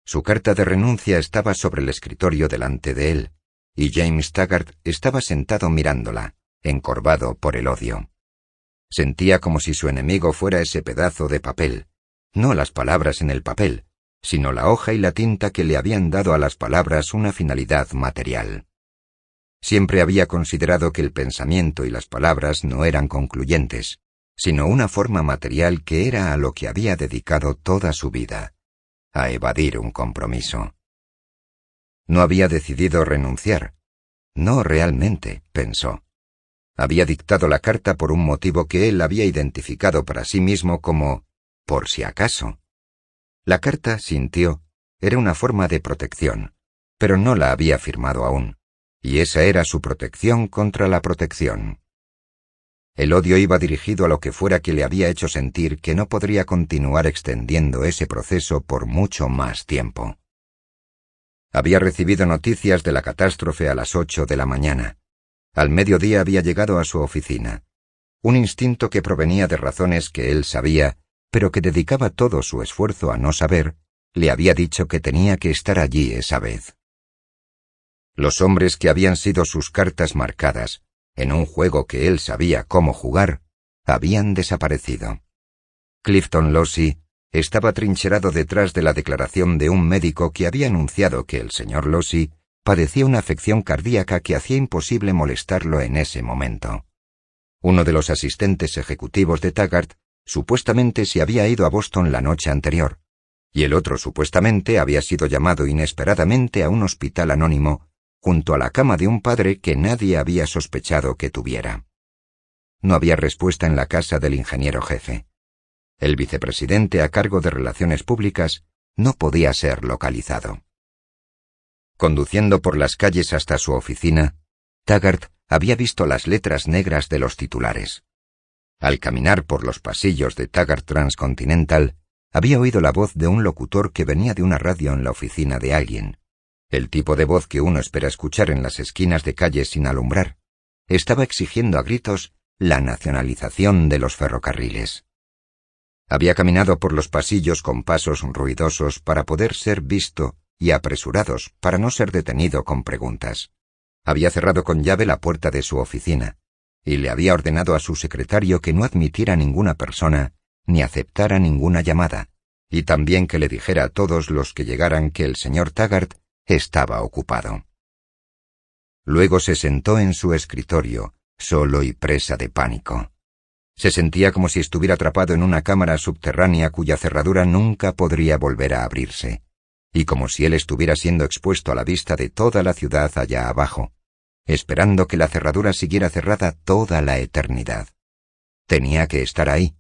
Su carta de renuncia estaba sobre el escritorio delante de él, y James Taggart estaba sentado mirándola, encorvado por el odio. Sentía como si su enemigo fuera ese pedazo de papel, no las palabras en el papel, sino la hoja y la tinta que le habían dado a las palabras una finalidad material. Siempre había considerado que el pensamiento y las palabras no eran concluyentes, sino una forma material que era a lo que había dedicado toda su vida, a evadir un compromiso. No había decidido renunciar. No realmente, pensó. Había dictado la carta por un motivo que él había identificado para sí mismo como «por si acaso». La carta, sintió, era una forma de protección, pero no la había firmado aún, y esa era su protección contra la protección. El odio iba dirigido a lo que fuera que le había hecho sentir que no podría continuar extendiendo ese proceso por mucho más tiempo. Había recibido noticias de la catástrofe a las 8 de la mañana. Al mediodía había llegado a su oficina. Un instinto que provenía de razones que él sabía, pero que dedicaba todo su esfuerzo a no saber, le había dicho que tenía que estar allí esa vez. Los hombres que habían sido sus cartas marcadas, en un juego que él sabía cómo jugar, habían desaparecido. Clifton Lossy estaba trincherado detrás de la declaración de un médico que había anunciado que el señor Lossy padecía una afección cardíaca que hacía imposible molestarlo en ese momento. Uno de los asistentes ejecutivos de Taggart supuestamente se había ido a Boston la noche anterior, y el otro supuestamente había sido llamado inesperadamente a un hospital anónimo junto a la cama de un padre que nadie había sospechado que tuviera. No había respuesta en la casa del ingeniero jefe. El vicepresidente a cargo de Relaciones Públicas no podía ser localizado. Conduciendo por las calles hasta su oficina, Taggart había visto las letras negras de los titulares. Al caminar por los pasillos de Taggart Transcontinental, había oído la voz de un locutor que venía de una radio en la oficina de alguien. El tipo de voz que uno espera escuchar en las esquinas de calles sin alumbrar. Estaba exigiendo a gritos la nacionalización de los ferrocarriles. Había caminado por los pasillos con pasos ruidosos para poder ser visto y apresurados para no ser detenido con preguntas. Había cerrado con llave la puerta de su oficina y le había ordenado a su secretario que no admitiera ninguna persona ni aceptara ninguna llamada, y también que le dijera a todos los que llegaran que el señor Taggart estaba ocupado. Luego se sentó en su escritorio, solo y presa de pánico. Se sentía como si estuviera atrapado en una cámara subterránea cuya cerradura nunca podría volver a abrirse, y como si él estuviera siendo expuesto a la vista de toda la ciudad allá abajo, esperando que la cerradura siguiera cerrada toda la eternidad. Tenía que estar ahí,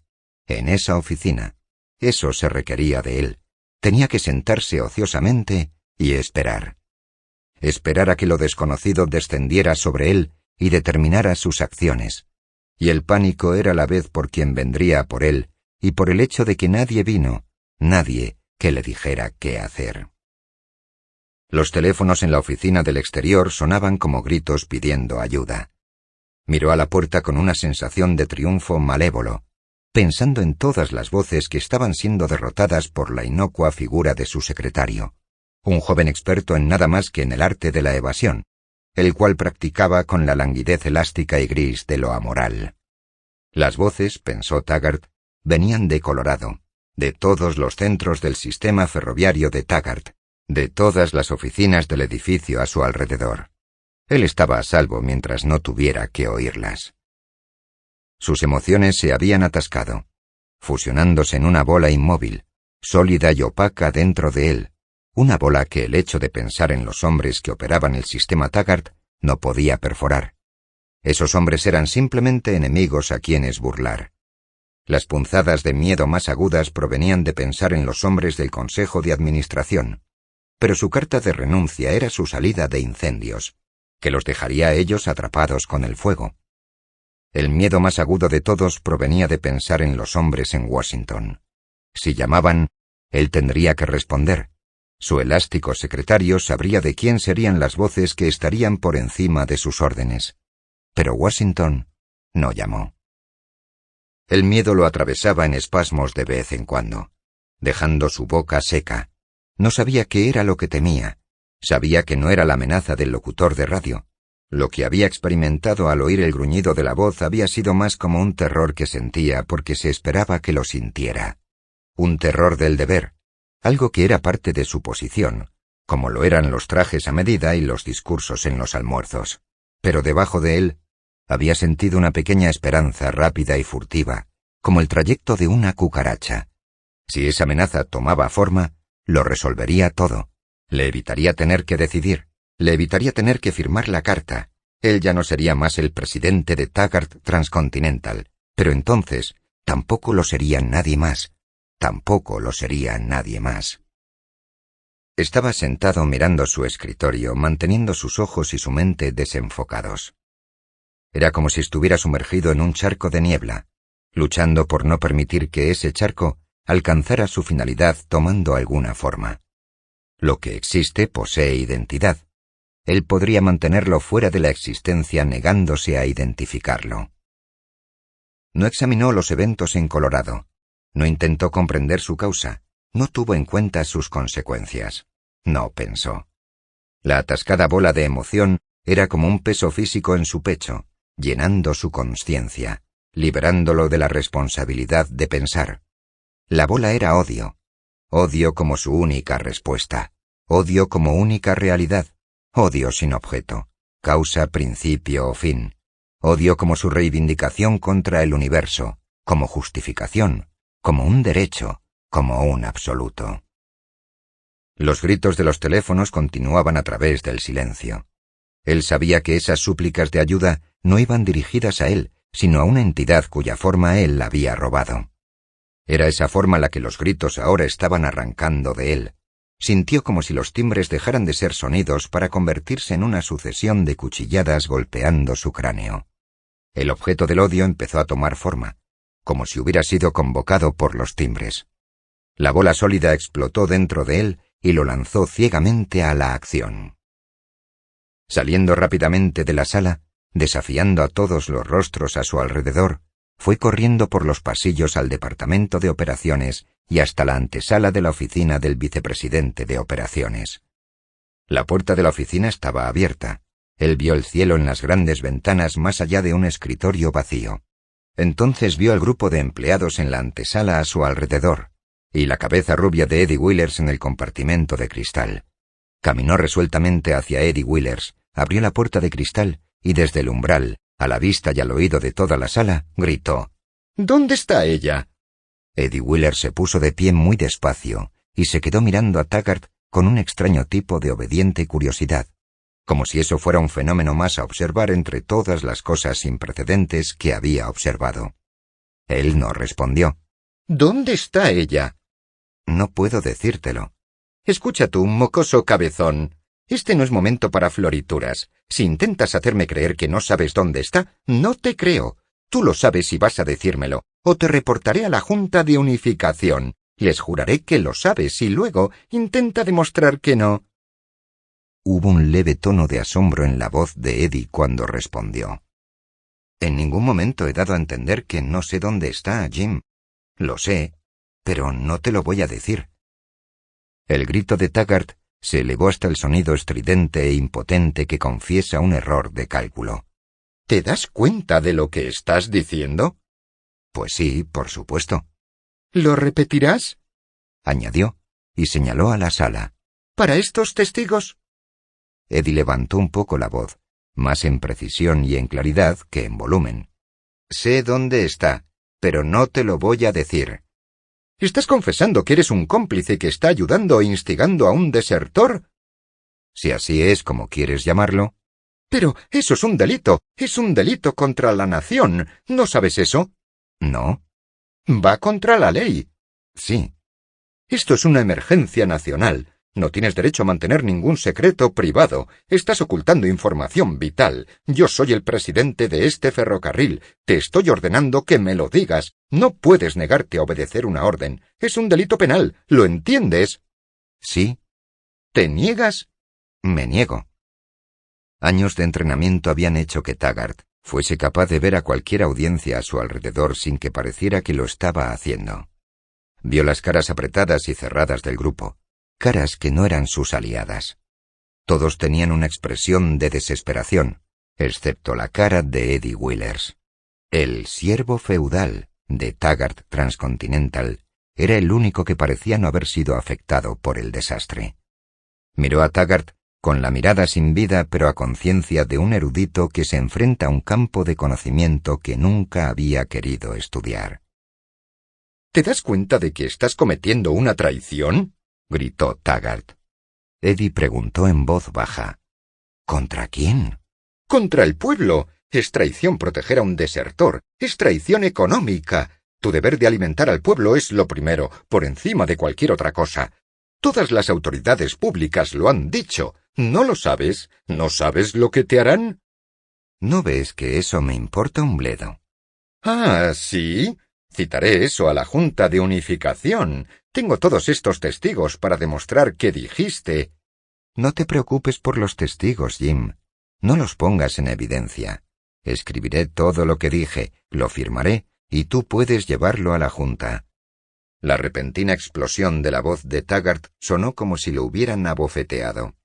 en esa oficina. Eso se requería de él. Tenía que sentarse ociosamente y esperar. Esperar a que lo desconocido descendiera sobre él y determinara sus acciones. Y el pánico era a la vez por quien vendría por él y por el hecho de que nadie vino, nadie que le dijera qué hacer. Los teléfonos en la oficina del exterior sonaban como gritos pidiendo ayuda. Miró a la puerta con una sensación de triunfo malévolo, pensando en todas las voces que estaban siendo derrotadas por la inocua figura de su secretario, un joven experto en nada más que en el arte de la evasión, el cual practicaba con la languidez elástica y gris de lo amoral. Las voces, pensó Taggart, venían de Colorado, de todos los centros del sistema ferroviario de Taggart, de todas las oficinas del edificio a su alrededor. Él estaba a salvo mientras no tuviera que oírlas. Sus emociones se habían atascado, fusionándose en una bola inmóvil, sólida y opaca dentro de él, una bola que el hecho de pensar en los hombres que operaban el sistema Taggart no podía perforar. Esos hombres eran simplemente enemigos a quienes burlar. Las punzadas de miedo más agudas provenían de pensar en los hombres del Consejo de Administración, pero su carta de renuncia era su salida de incendios, que los dejaría a ellos atrapados con el fuego. El miedo más agudo de todos provenía de pensar en los hombres en Washington. Si llamaban, él tendría que responder. Su elástico secretario sabría de quién serían las voces que estarían por encima de sus órdenes. Pero Washington no llamó. El miedo lo atravesaba en espasmos de vez en cuando, dejando su boca seca, No sabía qué era lo que temía. Sabía que no era la amenaza del locutor de radio. Lo que había experimentado al oír el gruñido de la voz había sido más como un terror que sentía porque se esperaba que lo sintiera. Un terror del deber, algo que era parte de su posición, como lo eran los trajes a medida y los discursos en los almuerzos. Pero debajo de él, había sentido una pequeña esperanza rápida y furtiva, como el trayecto de una cucaracha. Si esa amenaza tomaba forma, lo resolvería todo. Le evitaría tener que decidir, le evitaría tener que firmar la carta. Él ya no sería más el presidente de Taggart Transcontinental, pero entonces tampoco lo sería nadie más. Tampoco lo sería nadie más. Estaba sentado mirando su escritorio, manteniendo sus ojos y su mente desenfocados. Era como si estuviera sumergido en un charco de niebla, luchando por no permitir que ese charco alcanzara su finalidad tomando alguna forma. Lo que existe posee identidad. Él podría mantenerlo fuera de la existencia negándose a identificarlo. No examinó los eventos en Colorado. No intentó comprender su causa. No tuvo en cuenta sus consecuencias. No pensó. La atascada bola de emoción era como un peso físico en su pecho, llenando su consciencia, liberándolo de la responsabilidad de pensar. La bola era odio. Odio como su única respuesta. Odio como única realidad. Odio sin objeto. Causa, principio o fin. Odio como su reivindicación contra el universo, como justificación, como un derecho, como un absoluto. Los gritos de los teléfonos continuaban a través del silencio. Él sabía que esas súplicas de ayuda no iban dirigidas a él, sino a una entidad cuya forma él había robado. Era esa forma la que los gritos ahora estaban arrancando de él. Sintió como si los timbres dejaran de ser sonidos para convertirse en una sucesión de cuchilladas golpeando su cráneo. El objeto del odio empezó a tomar forma, como si hubiera sido convocado por los timbres. La bola sólida explotó dentro de él y lo lanzó ciegamente a la acción. Saliendo rápidamente de la sala, desafiando a todos los rostros a su alrededor, fue corriendo por los pasillos al departamento de operaciones y hasta la antesala de la oficina del vicepresidente de operaciones. La puerta de la oficina estaba abierta. Él vio el cielo en las grandes ventanas más allá de un escritorio vacío. Entonces vio al grupo de empleados en la antesala a su alrededor, y la cabeza rubia de Eddie Willers en el compartimento de cristal. Caminó resueltamente hacia Eddie Willers, abrió la puerta de cristal y desde el umbral, a la vista y al oído de toda la sala, gritó: «¿Dónde está ella?». Eddie Willers se puso de pie muy despacio y se quedó mirando a Taggart con un extraño tipo de obediente curiosidad, como si eso fuera un fenómeno más a observar entre todas las cosas sin precedentes que había observado. Él no respondió. «¿Dónde está ella?». «No puedo decírtelo». «Escucha tú, mocoso cabezón. Este no es momento para florituras. Si intentas hacerme creer que no sabes dónde está, no te creo. Tú lo sabes y vas a decírmelo, o te reportaré a la Junta de Unificación. Les juraré que lo sabes y luego intenta demostrar que no». Hubo un leve tono de asombro en la voz de Eddie cuando respondió. «En ningún momento he dado a entender que no sé dónde está, Jim. Lo sé, pero no te lo voy a decir». El grito de Taggart se elevó hasta el sonido estridente e impotente que confiesa un error de cálculo. «¿Te das cuenta de lo que estás diciendo?». «Pues sí, por supuesto». «¿Lo repetirás?», añadió, y señaló a la sala. «¿Para estos testigos?». Eddie levantó un poco la voz, más en precisión y en claridad que en volumen. «Sé dónde está, pero no te lo voy a decir». «¿Estás confesando que eres un cómplice que está ayudando e instigando a un desertor?». «Si así es como quieres llamarlo». «Pero eso es un delito contra la nación. ¿No sabes eso?». «No». «Va contra la ley». «Sí». «Esto es una emergencia nacional. No tienes derecho a mantener ningún secreto privado. Estás ocultando información vital. Yo soy el presidente de este ferrocarril. Te estoy ordenando que me lo digas. No puedes negarte a obedecer una orden. Es un delito penal. ¿Lo entiendes?». «Sí». «¿Te niegas?». «Me niego». Años de entrenamiento habían hecho que Taggart fuese capaz de ver a cualquier audiencia a su alrededor sin que pareciera que lo estaba haciendo. Vio las caras apretadas y cerradas del grupo. caras que no eran sus aliadas. Todos tenían una expresión de desesperación, excepto la cara de Eddie Willers. El siervo feudal de Taggart Transcontinental era el único que parecía no haber sido afectado por el desastre. Miró a Taggart con la mirada sin vida pero a conciencia de un erudito que se enfrenta a un campo de conocimiento que nunca había querido estudiar. ¿Te das cuenta de que estás cometiendo una traición?, gritó Taggart. Eddie preguntó en voz baja. ¿Contra quién? Contra el pueblo. Es traición proteger a un desertor. Es traición económica. Tu deber de alimentar al pueblo es lo primero, por encima de cualquier otra cosa. Todas las autoridades públicas lo han dicho. ¿No lo sabes? ¿No sabes lo que te harán? ¿No ves que eso me importa un bledo? Ah, ¿sí? Citaré eso a la Junta de Unificación. Tengo todos estos testigos para demostrar que dijiste. No te preocupes por los testigos, Jim. No los pongas en evidencia. Escribiré todo lo que dije, lo firmaré, y tú puedes llevarlo a la Junta. La repentina explosión de la voz de Taggart sonó como si lo hubieran abofeteado.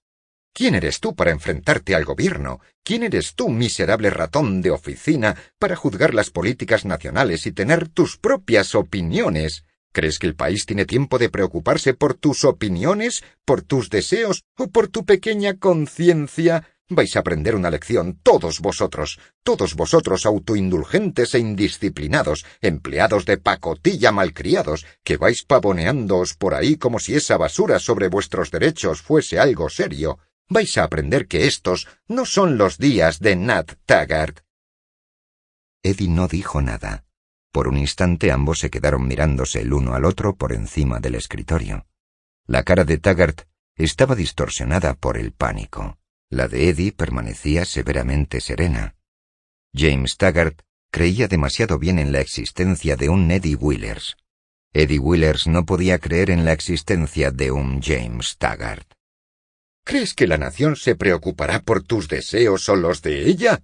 ¿Quién eres tú para enfrentarte al gobierno? ¿Quién eres tú, miserable ratón de oficina, para juzgar las políticas nacionales y tener tus propias opiniones? ¿Crees que el país tiene tiempo de preocuparse por tus opiniones, por tus deseos o por tu pequeña conciencia? Vais a aprender una lección, todos vosotros autoindulgentes e indisciplinados, empleados de pacotilla malcriados, que vais pavoneándoos por ahí como si esa basura sobre vuestros derechos fuese algo serio. Vais a aprender que estos no son los días de Nat Taggart. Eddie no dijo nada. Por un instante ambos se quedaron mirándose el uno al otro por encima del escritorio. La cara de Taggart estaba distorsionada por el pánico. La de Eddie permanecía severamente serena. James Taggart creía demasiado bien en la existencia de un Eddie Willers. Eddie Willers no podía creer en la existencia de un James Taggart. ¿Crees que la nación se preocupará por tus deseos o los de ella?,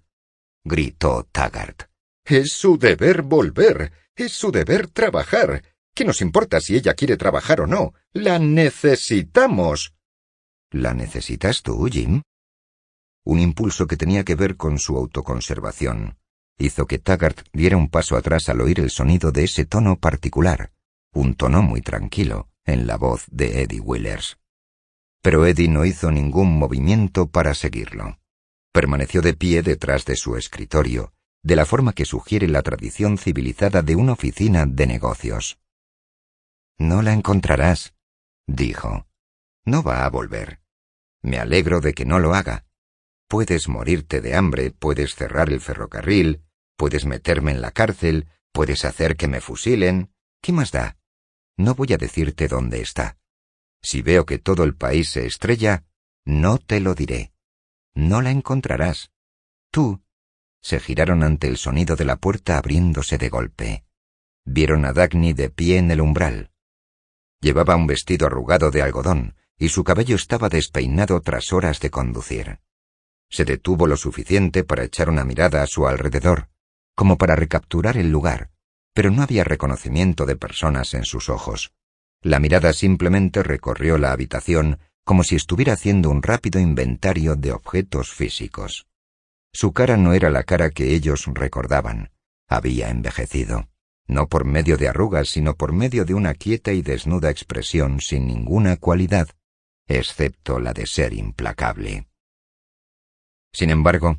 gritó Taggart. Es su deber volver, es su deber trabajar. ¿Qué nos importa si ella quiere trabajar o no? ¡La necesitamos! ¿La necesitas tú, Jim? Un impulso que tenía que ver con su autoconservación hizo que Taggart diera un paso atrás al oír el sonido de ese tono particular, un tono muy tranquilo, en la voz de Eddie Willers. Pero Eddie no hizo ningún movimiento para seguirlo. Permaneció de pie detrás de su escritorio, de la forma que sugiere la tradición civilizada de una oficina de negocios. No la encontrarás, dijo. No va a volver. Me alegro de que no lo haga. Puedes morirte de hambre, puedes cerrar el ferrocarril, puedes meterme en la cárcel, puedes hacer que me fusilen. ¿Qué más da? No voy a decirte dónde está. Si veo que todo el país se estrella, no te lo diré. No la encontrarás. Tú. Se giraron ante el sonido de la puerta abriéndose de golpe. Vieron a Dagny de pie en el umbral. Llevaba un vestido arrugado de algodón y su cabello estaba despeinado tras horas de conducir. Se detuvo lo suficiente para echar una mirada a su alrededor, como para recapturar el lugar, pero no había reconocimiento de personas en sus ojos. La mirada simplemente recorrió la habitación como si estuviera haciendo un rápido inventario de objetos físicos. Su cara no era la cara que ellos recordaban. Había envejecido, no por medio de arrugas, sino por medio de una quieta y desnuda expresión sin ninguna cualidad, excepto la de ser implacable. Sin embargo,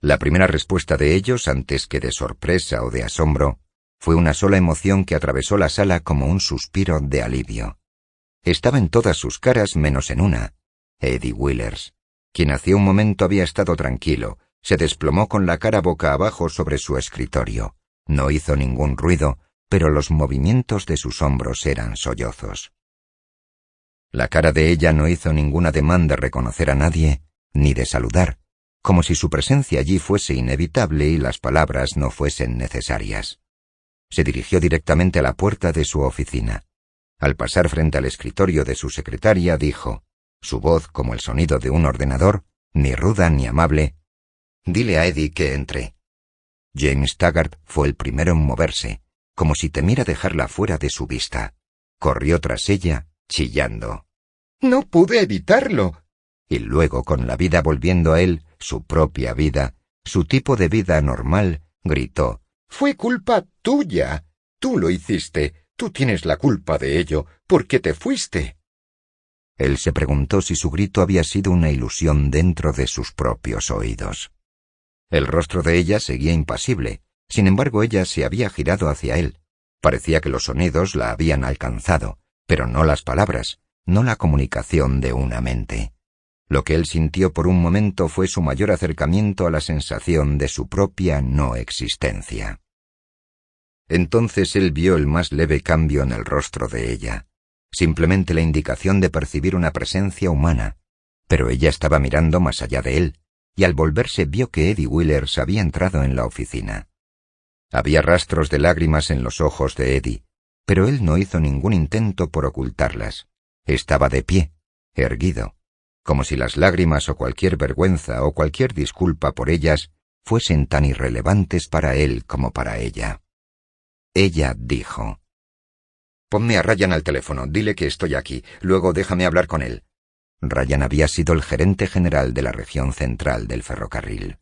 la primera respuesta de ellos, antes que de sorpresa o de asombro, fue una sola emoción que atravesó la sala como un suspiro de alivio. Estaba en todas sus caras menos en una. Eddie Willers, quien hacía un momento había estado tranquilo, se desplomó con la cara boca abajo sobre su escritorio. No hizo ningún ruido, pero los movimientos de sus hombros eran sollozos. La cara de ella no hizo ningún ademán de reconocer a nadie, ni de saludar, como si su presencia allí fuese inevitable y las palabras no fuesen necesarias. Se dirigió directamente a la puerta de su oficina. Al pasar frente al escritorio de su secretaria, dijo, su voz como el sonido de un ordenador, ni ruda ni amable, «Dile a Eddie que entre». James Taggart fue el primero en moverse, como si temiera dejarla fuera de su vista. Corrió tras ella, chillando. No pude evitarlo. Y luego, con la vida volviendo a él, su propia vida, su tipo de vida normal, gritó: «Fue culpa tuya. Tú lo hiciste. Tú tienes la culpa de ello, porque te fuiste». Él se preguntó si su grito había sido una ilusión dentro de sus propios oídos. El rostro de ella seguía impasible. Sin embargo, ella se había girado hacia él. Parecía que los sonidos la habían alcanzado, pero no las palabras, no la comunicación de una mente. Lo que él sintió por un momento fue su mayor acercamiento a la sensación de su propia no existencia. Entonces él vio el más leve cambio en el rostro de ella, simplemente la indicación de percibir una presencia humana, pero ella estaba mirando más allá de él, y al volverse vio que Eddie Willers había entrado en la oficina. Había rastros de lágrimas en los ojos de Eddie, pero él no hizo ningún intento por ocultarlas. Estaba de pie, erguido, como si las lágrimas o cualquier vergüenza o cualquier disculpa por ellas fuesen tan irrelevantes para él como para ella. Ella dijo: «Ponme a Ryan al teléfono, dile que estoy aquí, luego déjame hablar con él». Ryan había sido el gerente general de la región central del ferrocarril.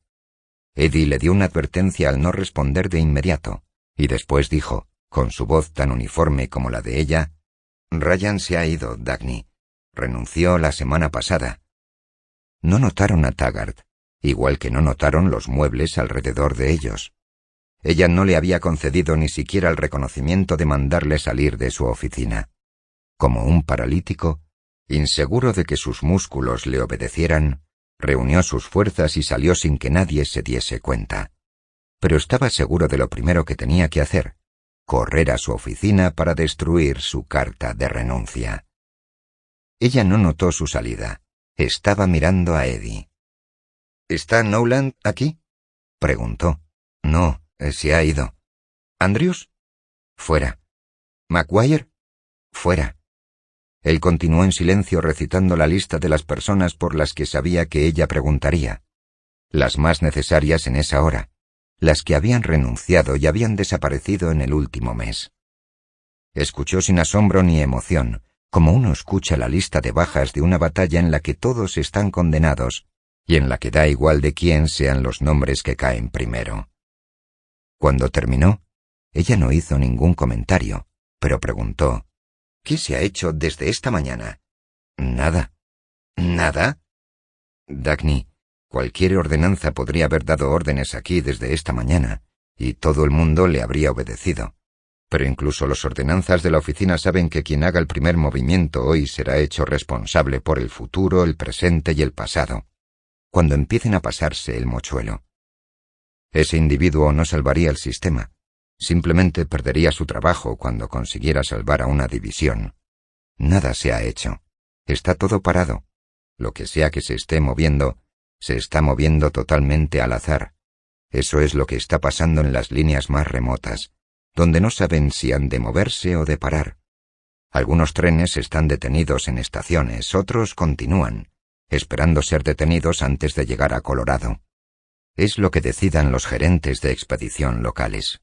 Eddie le dio una advertencia al no responder de inmediato, y después dijo, con su voz tan uniforme como la de ella: «Ryan se ha ido, Dagny. Renunció la semana pasada». No notaron a Taggart, igual que no notaron los muebles alrededor de ellos. Ella no le había concedido ni siquiera el reconocimiento de mandarle salir de su oficina. Como un paralítico, inseguro de que sus músculos le obedecieran, reunió sus fuerzas y salió sin que nadie se diese cuenta. Pero estaba seguro de lo primero que tenía que hacer: correr a su oficina para destruir su carta de renuncia. Ella no notó su salida. Estaba mirando a Eddie. «¿Está Nolan aquí?», preguntó. «No, se ha ido». «¿Andrews?». «Fuera». «¿McGuire?». «Fuera». Él continuó en silencio recitando la lista de las personas por las que sabía que ella preguntaría. Las más necesarias en esa hora, las que habían renunciado y habían desaparecido en el último mes. Escuchó sin asombro ni emoción, como uno escucha la lista de bajas de una batalla en la que todos están condenados y en la que da igual de quién sean los nombres que caen primero. Cuando terminó, ella no hizo ningún comentario, pero preguntó: «¿Qué se ha hecho desde esta mañana?». «Nada». «¿Nada?». «Dagny, cualquier ordenanza podría haber dado órdenes aquí desde esta mañana, y todo el mundo le habría obedecido. Pero incluso los ordenanzas de la oficina saben que quien haga el primer movimiento hoy será hecho responsable por el futuro, el presente y el pasado, cuando empiecen a pasarse el mochuelo. Ese individuo no salvaría el sistema, simplemente perdería su trabajo cuando consiguiera salvar a una división. Nada se ha hecho. Está todo parado. Lo que sea que se esté moviendo, se está moviendo totalmente al azar. Eso es lo que está pasando en las líneas más remotas, donde no saben si han de moverse o de parar. Algunos trenes están detenidos en estaciones, otros continúan, esperando ser detenidos antes de llegar a Colorado. Es lo que decidan los gerentes de expedición locales.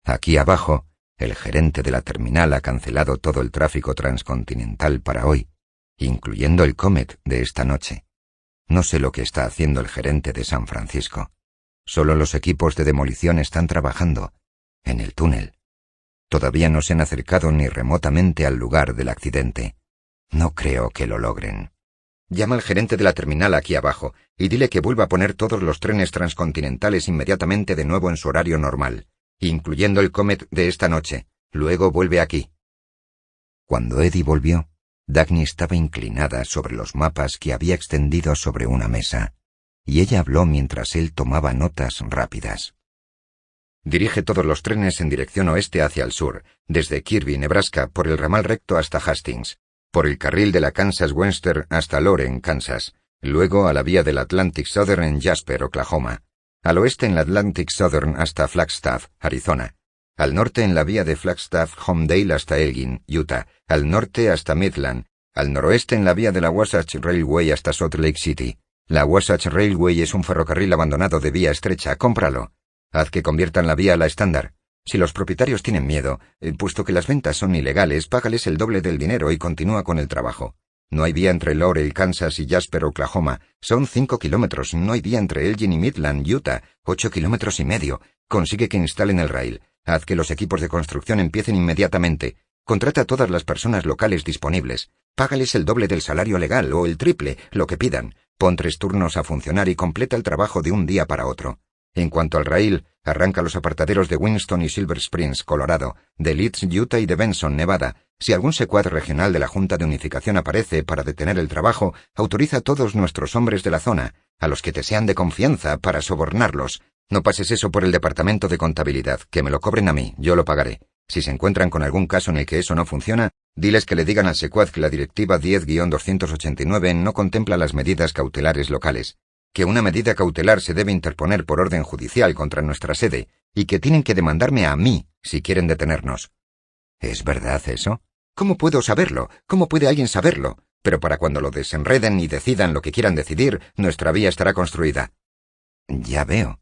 Aquí abajo, el gerente de la terminal ha cancelado todo el tráfico transcontinental para hoy, incluyendo el Comet de esta noche. No sé lo que está haciendo el gerente de San Francisco. Solo los equipos de demolición están trabajando, en el túnel. Todavía no se han acercado ni remotamente al lugar del accidente. No creo que lo logren. Llama al gerente de la terminal aquí abajo y dile que vuelva a poner todos los trenes transcontinentales inmediatamente de nuevo en su horario normal, incluyendo el Comet de esta noche. Luego vuelve aquí». Cuando Eddie volvió, Dagny estaba inclinada sobre los mapas que había extendido sobre una mesa, y ella habló mientras él tomaba notas rápidas. «Dirige todos los trenes en dirección oeste hacia el sur, desde Kirby, Nebraska, por el ramal recto hasta Hastings, por el carril de la Kansas Western hasta Loren, Kansas, luego a la vía del Atlantic Southern en Jasper, Oklahoma, al oeste en la Atlantic Southern hasta Flagstaff, Arizona, al norte en la vía de Flagstaff-Homedale hasta Elgin, Utah, al norte hasta Midland, al noroeste en la vía de la Wasatch Railway hasta Salt Lake City. La Wasatch Railway es un ferrocarril abandonado de vía estrecha, cómpralo. Haz que conviertan la vía a la estándar. Si los propietarios tienen miedo, puesto que las ventas son ilegales, págales el doble del dinero y continúa con el trabajo. No hay vía entre Laurel, Kansas y Jasper, Oklahoma. Son 5 kilómetros. No hay vía entre Elgin y Midland, Utah. 8,5 kilómetros. Consigue que instalen el rail. Haz que los equipos de construcción empiecen inmediatamente. Contrata a todas las personas locales disponibles. Págales el doble del salario legal o el triple, lo que pidan. Pon 3 turnos a funcionar y completa el trabajo de un día para otro. En cuanto al rail, arranca los apartaderos de Winston y Silver Springs, Colorado, de Leeds, Utah y de Benson, Nevada. Si algún secuaz regional de la Junta de Unificación aparece para detener el trabajo, autoriza a todos nuestros hombres de la zona, a los que te sean de confianza, para sobornarlos. No pases eso por el departamento de contabilidad, que me lo cobren a mí, yo lo pagaré. Si se encuentran con algún caso en el que eso no funciona, diles que le digan al secuaz que la Directiva 10-289 no contempla las medidas cautelares locales, que una medida cautelar se debe interponer por orden judicial contra nuestra sede, y que tienen que demandarme a mí si quieren detenernos. ¿Es verdad eso? ¿Cómo puedo saberlo? ¿Cómo puede alguien saberlo? Pero para cuando lo desenreden y decidan lo que quieran decidir, nuestra vía estará construida. Ya veo.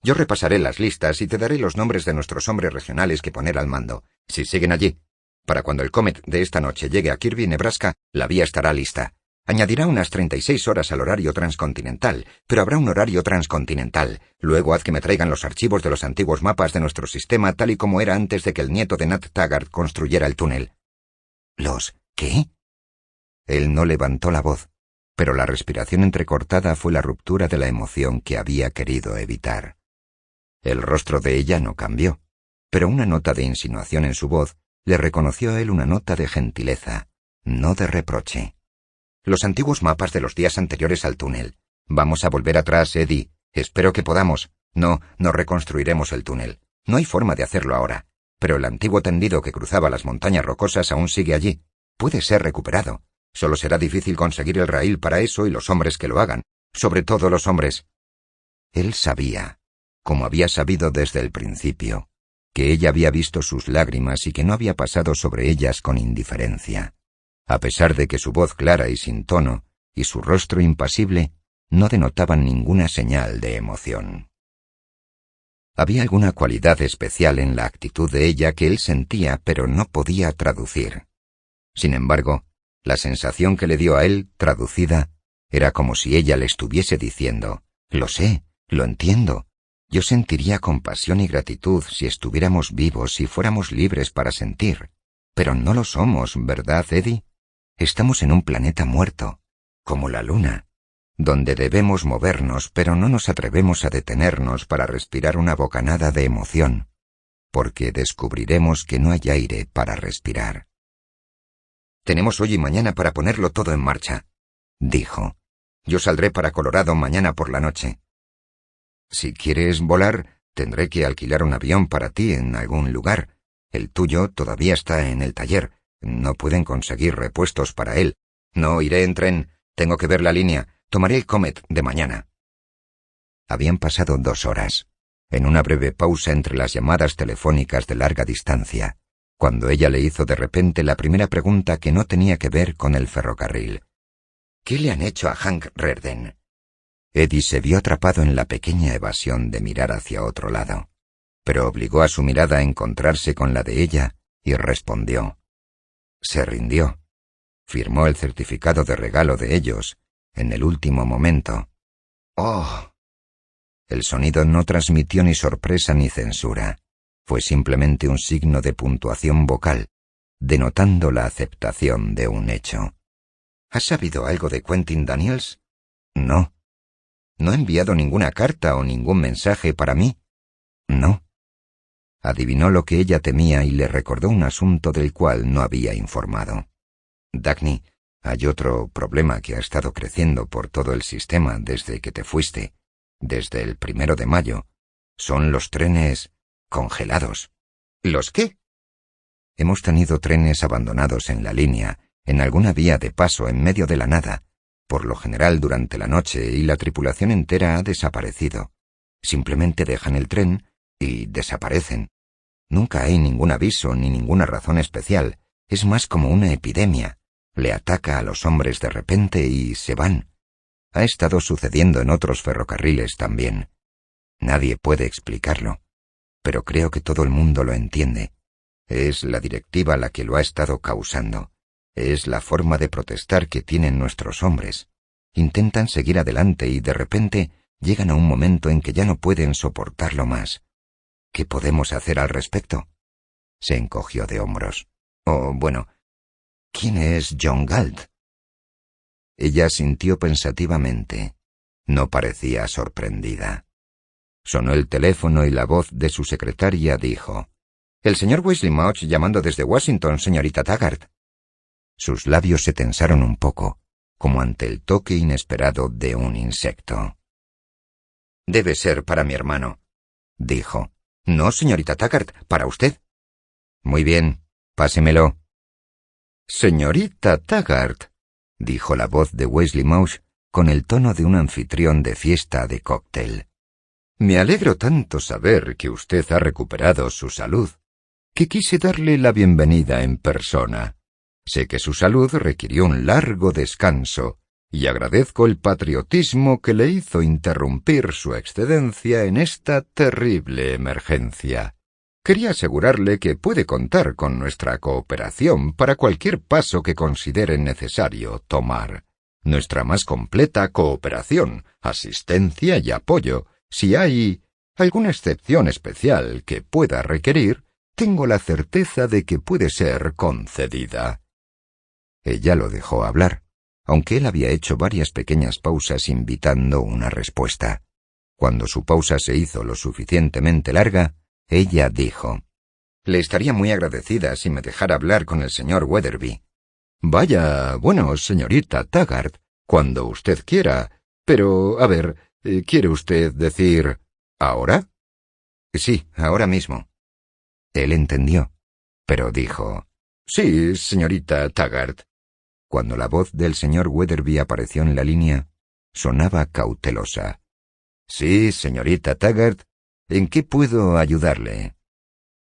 Yo repasaré las listas y te daré los nombres de nuestros hombres regionales que poner al mando, si siguen allí. Para cuando el Comet de esta noche llegue a Kirby, Nebraska, la vía estará lista. Añadirá unas 36 horas al horario transcontinental, pero habrá un horario transcontinental. Luego haz que me traigan los archivos de los antiguos mapas de nuestro sistema tal y como era antes de que el nieto de Nat Taggart construyera el túnel. ¿Los qué? Él no levantó la voz, pero la respiración entrecortada fue la ruptura de la emoción que había querido evitar. El rostro de ella no cambió, pero una nota de insinuación en su voz le reconoció a él una nota de gentileza, no de reproche. Los antiguos mapas de los días anteriores al túnel. Vamos a volver atrás, Eddie. Espero que podamos. No reconstruiremos el túnel. No hay forma de hacerlo ahora. Pero el antiguo tendido que cruzaba las montañas rocosas aún sigue allí. Puede ser recuperado. Solo será difícil conseguir el raíl para eso y los hombres que lo hagan. Sobre todo los hombres. Él sabía, como había sabido desde el principio, que ella había visto sus lágrimas y que no había pasado sobre ellas con indiferencia, a pesar de que su voz clara y sin tono y su rostro impasible no denotaban ninguna señal de emoción. Había alguna cualidad especial en la actitud de ella que él sentía pero no podía traducir. Sin embargo, la sensación que le dio a él, traducida, era como si ella le estuviese diciendo: «Lo sé, lo entiendo. Yo sentiría compasión y gratitud si estuviéramos vivos y fuéramos libres para sentir. Pero no lo somos, ¿verdad, Eddie? Estamos en un planeta muerto, como la Luna, donde debemos movernos, pero no nos atrevemos a detenernos para respirar una bocanada de emoción, porque descubriremos que no hay aire para respirar». «Tenemos hoy y mañana para ponerlo todo en marcha», dijo. «Yo saldré para Colorado mañana por la noche. Si quieres volar, tendré que alquilar un avión para ti en algún lugar. El tuyo todavía está en el taller. No pueden conseguir repuestos para él. No iré en tren. Tengo que ver la línea. Tomaré el Comet de mañana». Habían pasado 2 horas, en una breve pausa entre las llamadas telefónicas de larga distancia, cuando ella le hizo de repente la primera pregunta que no tenía que ver con el ferrocarril. «¿Qué le han hecho a Hank Rearden?» Eddie se vio atrapado en la pequeña evasión de mirar hacia otro lado, pero obligó a su mirada a encontrarse con la de ella y respondió. Se rindió. Firmó el certificado de regalo de ellos en el último momento. ¡Oh! El sonido no transmitió ni sorpresa ni censura. Fue simplemente un signo de puntuación vocal, denotando la aceptación de un hecho. ¿Has sabido algo de Quentin Daniels? No. ¿No ha enviado ninguna carta o ningún mensaje para mí? No. Adivinó lo que ella temía y le recordó un asunto del cual no había informado. Dagny, hay otro problema que ha estado creciendo por todo el sistema desde que te fuiste, desde el 1 de mayo. Son los trenes congelados. ¿Los qué? Hemos tenido trenes abandonados en la línea, en alguna vía de paso en medio de la nada, por lo general durante la noche, y la tripulación entera ha desaparecido. Simplemente dejan el tren y desaparecen. Nunca hay ningún aviso ni ninguna razón especial. Es más como una epidemia. Le ataca a los hombres de repente y se van. Ha estado sucediendo en otros ferrocarriles también. Nadie puede explicarlo, pero creo que todo el mundo lo entiende. Es la directiva la que lo ha estado causando. Es la forma de protestar que tienen nuestros hombres. Intentan seguir adelante y de repente llegan a un momento en que ya no pueden soportarlo más. ¿Qué podemos hacer al respecto? Se encogió de hombros. Oh, bueno, ¿quién es John Galt? Ella sintió pensativamente. No parecía sorprendida. Sonó el teléfono y la voz de su secretaria dijo: «El señor Wesley Mauch llamando desde Washington, señorita Taggart». Sus labios se tensaron un poco, como ante el toque inesperado de un insecto. «Debe ser para mi hermano», dijo. «No, señorita Taggart, para usted». «Muy bien, pásemelo». «Señorita Taggart», dijo la voz de Wesley Mauch con el tono de un anfitrión de fiesta de cóctel. «Me alegro tanto saber que usted ha recuperado su salud, que quise darle la bienvenida en persona. Sé que su salud requirió un largo descanso, y agradezco el patriotismo que le hizo interrumpir su excedencia en esta terrible emergencia. Quería asegurarle que puede contar con nuestra cooperación para cualquier paso que considere necesario tomar. Nuestra más completa cooperación, asistencia y apoyo. Si hay alguna excepción especial que pueda requerir, tengo la certeza de que puede ser concedida». Ella lo dejó hablar, aunque él había hecho varias pequeñas pausas invitando una respuesta. Cuando su pausa se hizo lo suficientemente larga, ella dijo: «Le estaría muy agradecida si me dejara hablar con el señor Weatherby». «Vaya, bueno, señorita Taggart, cuando usted quiera. Pero, a ver, ¿quiere usted decir ahora?» «Sí, ahora mismo». Él entendió, pero dijo: «Sí, señorita Taggart». Cuando la voz del señor Weatherby apareció en la línea, sonaba cautelosa. «Sí, señorita Taggart, ¿en qué puedo ayudarle?»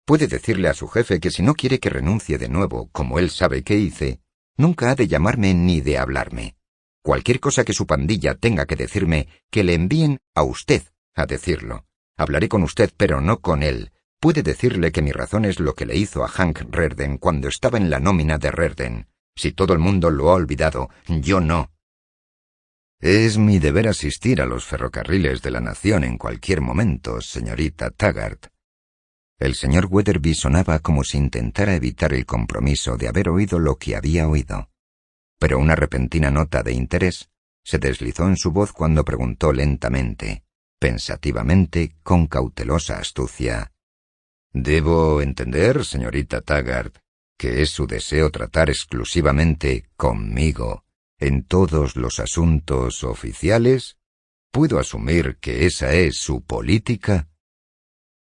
«Puede decirle a su jefe que si no quiere que renuncie de nuevo, como él sabe que hice, nunca ha de llamarme ni de hablarme. Cualquier cosa que su pandilla tenga que decirme, que le envíen a usted a decirlo. Hablaré con usted, pero no con él. Puede decirle que mi razón es lo que le hizo a Hank Rearden cuando estaba en la nómina de Rearden. Si todo el mundo lo ha olvidado, yo no». «Es mi deber asistir a los ferrocarriles de la nación en cualquier momento, señorita Taggart». El señor Weatherby sonaba como si intentara evitar el compromiso de haber oído lo que había oído. Pero una repentina nota de interés se deslizó en su voz cuando preguntó lentamente, pensativamente, con cautelosa astucia: «¿Debo entender, señorita Taggart, que es su deseo tratar exclusivamente conmigo en todos los asuntos oficiales? ¿Puedo asumir que esa es su política?»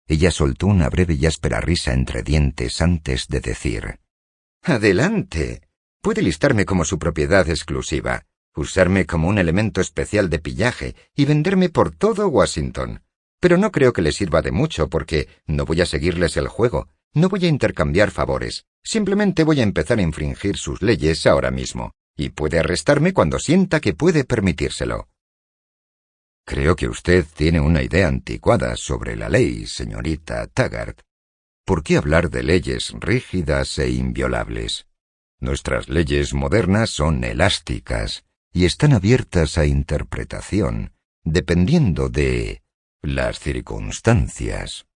Ella soltó una breve y áspera risa entre dientes antes de decir: «Adelante. Puede listarme como su propiedad exclusiva, usarme como un elemento especial de pillaje y venderme por todo Washington. Pero no creo que le sirva de mucho porque no voy a seguirles el juego, no voy a intercambiar favores, simplemente voy a empezar a infringir sus leyes ahora mismo, y puede arrestarme cuando sienta que puede permitírselo». «Creo que usted tiene una idea anticuada sobre la ley, señorita Taggart. ¿Por qué hablar de leyes rígidas e inviolables? Nuestras leyes modernas son elásticas y están abiertas a interpretación, dependiendo de las circunstancias».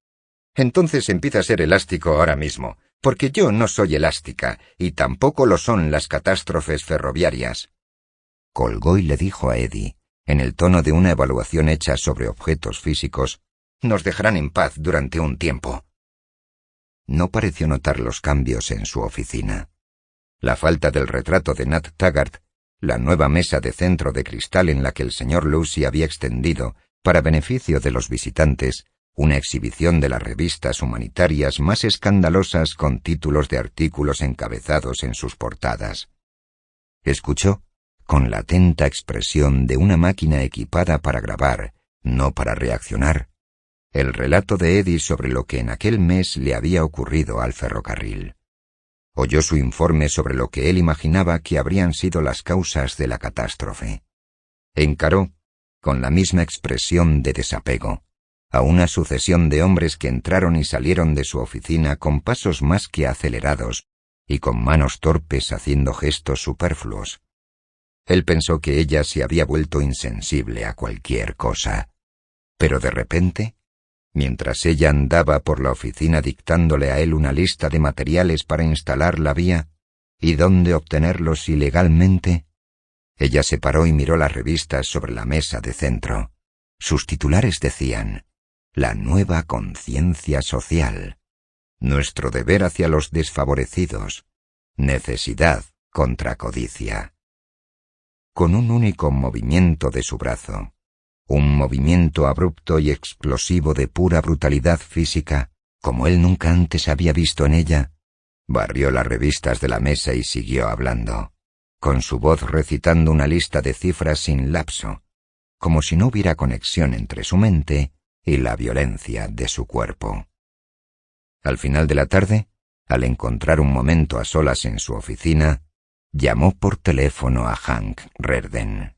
«Entonces empieza a ser elástico ahora mismo, porque yo no soy elástica, y tampoco lo son las catástrofes ferroviarias». Colgó y le dijo a Eddie, en el tono de una evaluación hecha sobre objetos físicos: «Nos dejarán en paz durante un tiempo». No pareció notar los cambios en su oficina. La falta del retrato de Nat Taggart, la nueva mesa de centro de cristal en la que el señor Lucy había extendido, para beneficio de los visitantes, una exhibición de las revistas humanitarias más escandalosas con títulos de artículos encabezados en sus portadas. Escuchó, con la atenta expresión de una máquina equipada para grabar, no para reaccionar, el relato de Eddie sobre lo que en aquel mes le había ocurrido al ferrocarril. Oyó su informe sobre lo que él imaginaba que habrían sido las causas de la catástrofe. Encaró, con la misma expresión de desapego, a una sucesión de hombres que entraron y salieron de su oficina con pasos más que acelerados, y con manos torpes haciendo gestos superfluos. Él pensó que ella se había vuelto insensible a cualquier cosa. Pero de repente, mientras ella andaba por la oficina dictándole a él una lista de materiales para instalar la vía y dónde obtenerlos ilegalmente, ella se paró y miró las revistas sobre la mesa de centro. Sus titulares decían: La nueva conciencia social, nuestro deber hacia los desfavorecidos, necesidad contra codicia. Con un único movimiento de su brazo, un movimiento abrupto y explosivo de pura brutalidad física, como él nunca antes había visto en ella, barrió las revistas de la mesa y siguió hablando, con su voz recitando una lista de cifras sin lapso, como si no hubiera conexión entre su mente y la violencia de su cuerpo. Al final de la tarde, al encontrar un momento a solas en su oficina, llamó por teléfono a Hank Rearden.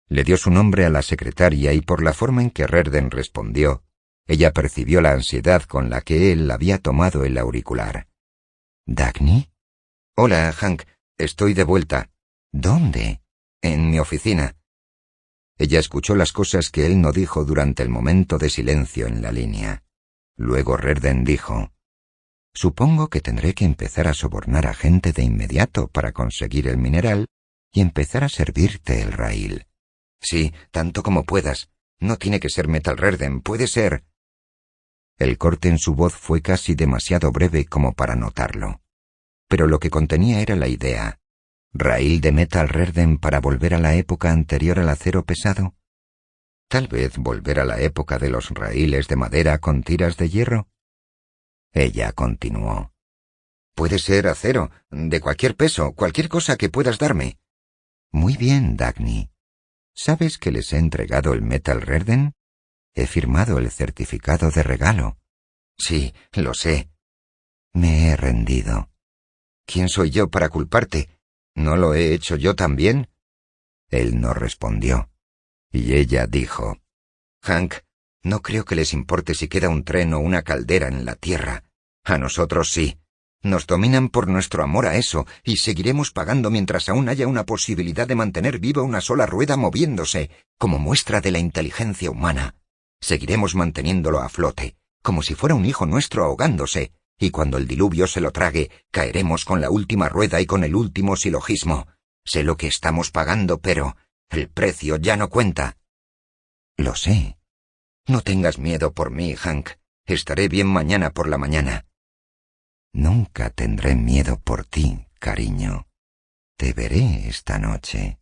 Le dio su nombre a la secretaria y por la forma en que Rearden respondió, ella percibió la ansiedad con la que él había tomado el auricular. ¿Dagny? Hola, Hank. Estoy de vuelta. ¿Dónde? En mi oficina. Ella escuchó las cosas que él no dijo durante el momento de silencio en la línea. Luego Rearden dijo: Supongo que tendré que empezar a sobornar a gente de inmediato para conseguir el mineral y empezar a servirte el raíl. Sí, tanto como puedas. No tiene que ser Metal Rearden, puede ser... El corte en su voz fue casi demasiado breve como para notarlo. Pero lo que contenía era la idea. ¿Raíl de Metal Rearden para volver a la época anterior al acero pesado? ¿Tal vez volver a la época de los raíles de madera con tiras de hierro? Ella continuó: Puede ser acero, de cualquier peso, cualquier cosa que puedas darme. Muy bien, Dagny. ¿Sabes que les he entregado el Metal Rearden? He firmado el certificado de regalo. Sí, lo sé. Me he rendido. ¿Quién soy yo para culparte? ¿No lo he hecho yo también? Él no respondió. Y ella dijo: Hank, no creo que les importe si queda un tren o una caldera en la tierra. A nosotros sí. Nos dominan por nuestro amor a eso, y seguiremos pagando mientras aún haya una posibilidad de mantener viva una sola rueda moviéndose, como muestra de la inteligencia humana. Seguiremos manteniéndolo a flote, como si fuera un hijo nuestro ahogándose, y cuando el diluvio se lo trague, caeremos con la última rueda y con el último silogismo. Sé lo que estamos pagando, pero el precio ya no cuenta. Lo sé. No tengas miedo por mí, Hank. Estaré bien mañana por la mañana. Nunca tendré miedo por ti, cariño. Te veré esta noche.